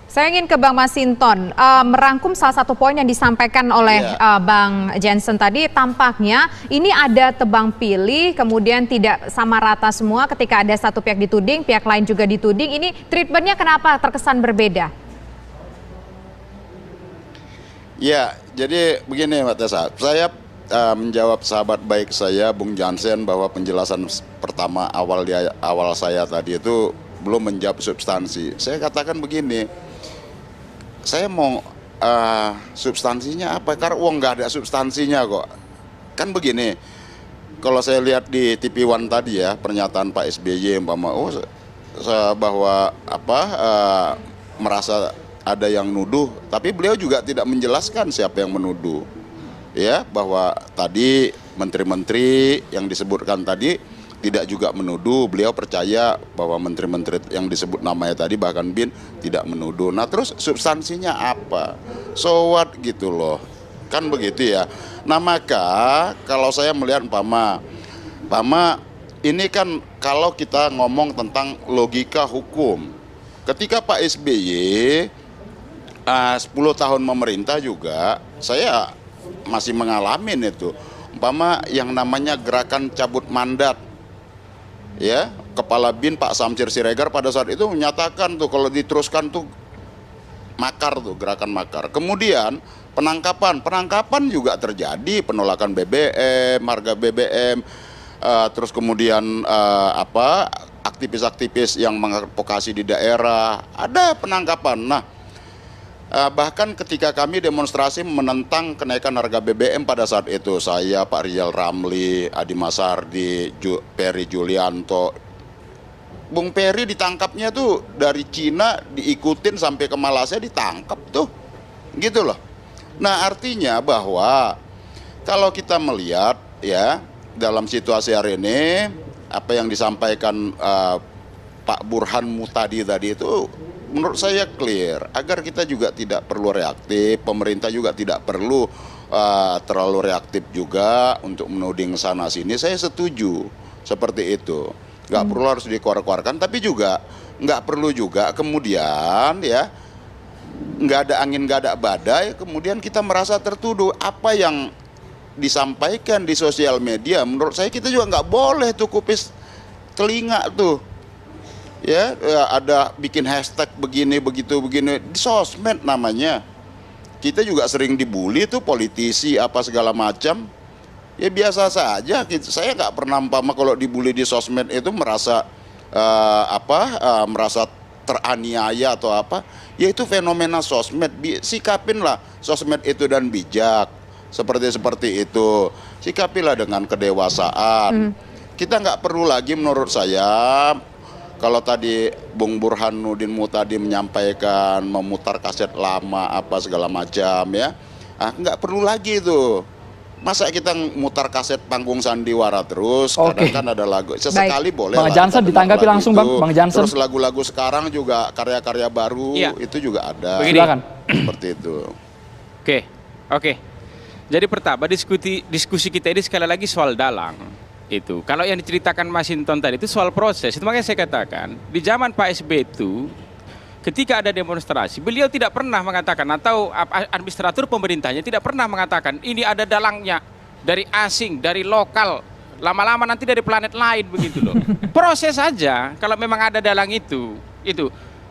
Saya ingin ke Bang Masinton, merangkum salah satu poin yang disampaikan oleh Bang Jansen tadi, tampaknya ini ada tebang pilih, kemudian tidak sama rata semua ketika ada satu pihak dituding, pihak lain juga dituding. Ini treatmentnya kenapa terkesan berbeda? Ya, jadi begini Mbak Tessa, saya menjawab sahabat baik saya Bung Jansen bahwa penjelasan pertama awal saya tadi itu belum menjawab substansi. Saya katakan begini, saya mau substansinya apa? Karena uang nggak ada substansinya kok. Kan begini, kalau saya lihat di TV One tadi ya, pernyataan Pak SBY bahwa merasa ada yang nuduh, tapi beliau juga tidak menjelaskan siapa yang menuduh. Ya, bahwa tadi menteri-menteri yang disebutkan tadi tidak juga menuduh, beliau percaya bahwa menteri-menteri yang disebut namanya tadi bahkan Bin tidak menuduh. Nah terus substansinya apa? So what gitu loh, kan begitu ya. Nah maka kalau saya melihat Pama ini kan kalau kita ngomong tentang logika hukum, ketika Pak SBY 10 tahun memerintah juga, saya masih mengalami itu, yang namanya gerakan cabut mandat. Ya, Kepala BIN Pak Samsir Siregar pada saat itu menyatakan tuh kalau diteruskan tuh makar tuh, gerakan makar. Kemudian penangkapan juga terjadi, penolakan BBM, harga BBM, terus kemudian aktivis-aktivis yang mengadvokasi di daerah, ada penangkapan. Nah, bahkan ketika kami demonstrasi menentang kenaikan harga BBM pada saat itu, saya, Pak Rizal Ramli, Adi Masardi, Peri Julianto, Bung Peri ditangkapnya tuh dari Cina, diikutin sampai ke Malaysia, ditangkap tuh, gitu loh. Nah artinya bahwa kalau kita melihat ya dalam situasi hari ini, apa yang disampaikan Pak Burhan Mutadi tadi itu menurut saya clear, agar kita juga tidak perlu reaktif, pemerintah juga tidak perlu terlalu reaktif juga untuk menuding sana sini. Saya setuju seperti itu, nggak perlu harus dikeluarkan, tapi juga nggak perlu juga kemudian ya nggak ada angin nggak ada badai, kemudian kita merasa tertuduh. Apa yang disampaikan di sosial media, menurut saya kita juga nggak boleh tuh kupis telinga tuh. Ya, ada bikin hashtag begini begitu begini di sosmed namanya. Kita juga sering dibully tuh politisi apa segala macam. Ya biasa saja. Saya nggak pernah kalau dibully di sosmed itu merasa merasa teraniaya atau apa. Ya itu fenomena sosmed. Sikapinlah sosmed itu dan bijak. Seperti itu. Sikapilah dengan kedewasaan. Kita nggak perlu lagi menurut saya. Kalau tadi Bung Burhanuddin Mutadi menyampaikan memutar kaset lama apa segala macam ya, nggak perlu lagi itu. Masa kita mutar kaset panggung sandiwara terus? Kadang kan ada lagu sesekali boleh. Bang Jansen ditanggapi langsung Bang Jansen. Terus lagu-lagu sekarang juga karya-karya baru itu juga ada. Silakan. Seperti itu. Oke. Jadi pertama diskusi kita ini sekali lagi soal dalang. Itu kalau yang diceritakan Mas Hinton tadi itu soal proses. Itu makanya saya katakan di zaman Pak SBY itu ketika ada demonstrasi beliau tidak pernah mengatakan, atau administratur pemerintahnya tidak pernah mengatakan ini ada dalangnya dari asing, dari lokal, lama-lama nanti dari planet lain begitu loh. Proses saja kalau memang ada dalang itu.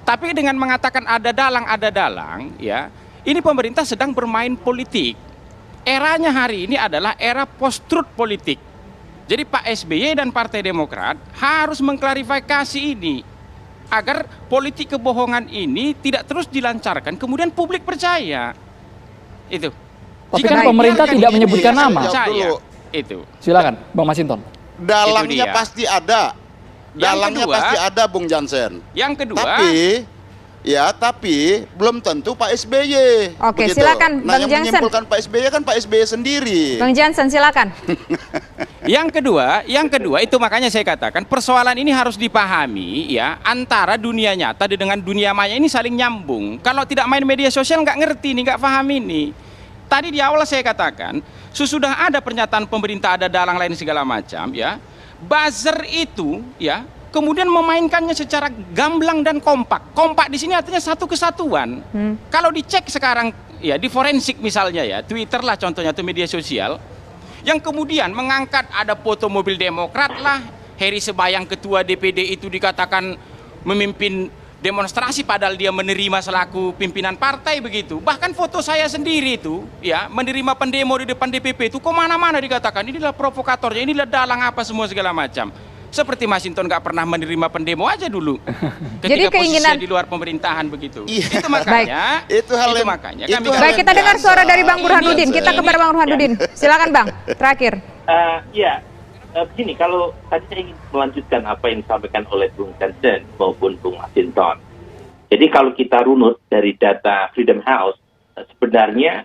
Tapi dengan mengatakan ada dalang ya, ini pemerintah sedang bermain politik. Eranya hari ini adalah era post-truth politik. Jadi Pak SBY dan Partai Demokrat harus mengklarifikasi ini agar politik kebohongan ini tidak terus dilancarkan, kemudian publik percaya. Itu. Tapi kan pemerintah tidak menyebutkan nama. Itu. Silakan, Bang Masinton. Dalangnya pasti ada. Dalangnya pasti ada, Bung Jansen. Yang kedua. Tapi belum tentu Pak SBY. Oke, begitu. silakan Bang yang Jansen. menyimpulkan Pak SBY kan Pak SBY sendiri. Bang Jansen, silakan. Yang kedua itu makanya saya katakan persoalan ini harus dipahami ya, antara dunia nyata dengan dunia maya ini saling nyambung. Kalau tidak main media sosial nggak ngerti nih, nggak paham ini. Tadi di awal saya katakan sesudah ada pernyataan pemerintah ada dalang lain segala macam ya, buzzer itu ya kemudian memainkannya secara gamblang dan kompak. Kompak di sini artinya satu kesatuan. Kalau dicek sekarang ya di forensik misalnya ya, Twitter lah contohnya atau media sosial, yang kemudian mengangkat ada foto mobil Demokrat lah, Heri Sebayang ketua DPD itu dikatakan memimpin demonstrasi padahal dia menerima selaku pimpinan partai begitu. Bahkan foto saya sendiri itu ya menerima pendemo di depan DPP itu kemana-mana dikatakan inilah provokatornya, inilah dalang apa semua segala macam. Seperti Masinton nggak pernah menerima pendemo aja dulu. Jadi Ketika keinginan posisinya di luar pemerintahan begitu. Iya. Itu makanya. Itu hal yang- makanya. itu Kami hal Baik, kita dengar suara dari Bang Burhanuddin. Kita Ini- kepada Bang Burhanuddin. Silakan Bang, terakhir. Begini, kalau tadi saya ingin melanjutkan apa yang disampaikan oleh Bung Jansen maupun Bung Masinton. Jadi kalau kita runut dari data Freedom House, sebenarnya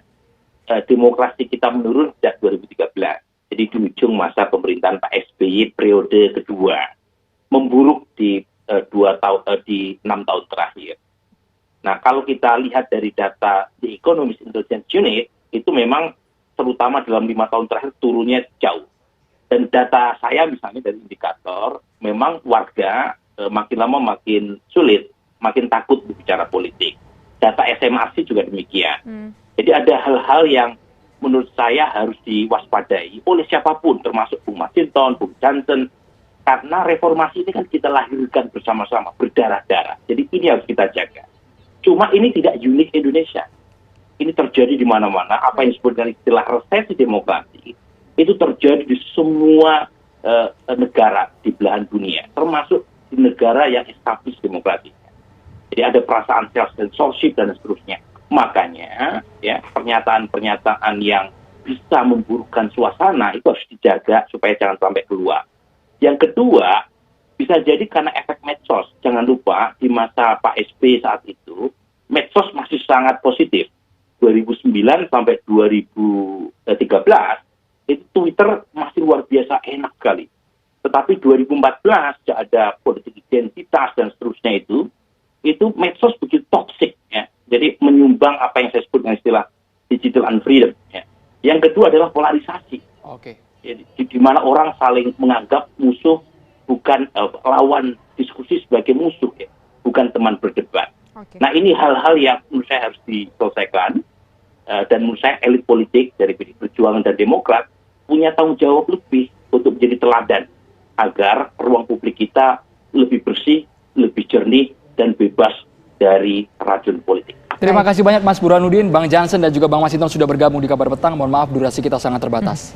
demokrasi kita menurun sejak 2013. Jadi di ujung masa pemerintahan Pak SBY periode kedua, memburuk di 6 tahun terakhir. Nah, kalau kita lihat dari data di Economist Intelligence Unit, itu memang terutama dalam 5 tahun terakhir turunnya jauh. Dan data saya misalnya dari indikator, memang warga makin lama makin sulit, makin takut berbicara politik. Data SMRC juga demikian. Jadi ada hal-hal yang menurut saya harus diwaspadai oleh siapapun, termasuk Bung Masinton, Bung Jansen, karena reformasi ini kan kita lahirkan bersama-sama, berdarah-darah. Jadi ini harus kita jaga. Cuma ini tidak unik Indonesia. Ini terjadi di mana-mana. Apa yang disebut dengan istilah resesi demokrasi, itu terjadi di semua negara di belahan dunia, termasuk di negara yang established demokrasinya. Jadi ada perasaan self-censorship dan seterusnya. Makanya ya pernyataan-pernyataan yang bisa memburukkan suasana itu harus dijaga supaya jangan sampai keluar. Yang kedua, bisa jadi karena efek medsos. Jangan lupa di masa Pak SBY saat itu, medsos masih sangat positif. 2009 sampai 2013, itu Twitter masih luar biasa enak sekali. Tetapi 2014, sejak ada politik identitas dan seterusnya itu medsos begitu toksik ya. Jadi menyumbang apa yang saya sebut dengan istilah digital unfreedom. Ya. Yang kedua adalah polarisasi. Oke. Jadi, di mana orang saling menganggap musuh bukan lawan diskusi sebagai musuh, ya. Bukan teman berdebat. Oke. Nah ini hal-hal yang menurut saya harus diselesaikan dan menurut saya elit politik dari PDI Perjuangan dan Demokrat punya tanggung jawab lebih untuk menjadi teladan agar ruang publik kita lebih bersih, lebih jernih dan bebas dari racun politik. Terima kasih banyak Mas Burhanuddin, Bang Jansen dan juga Bang Masinton sudah bergabung di Kabar Petang. Mohon maaf durasi kita sangat terbatas.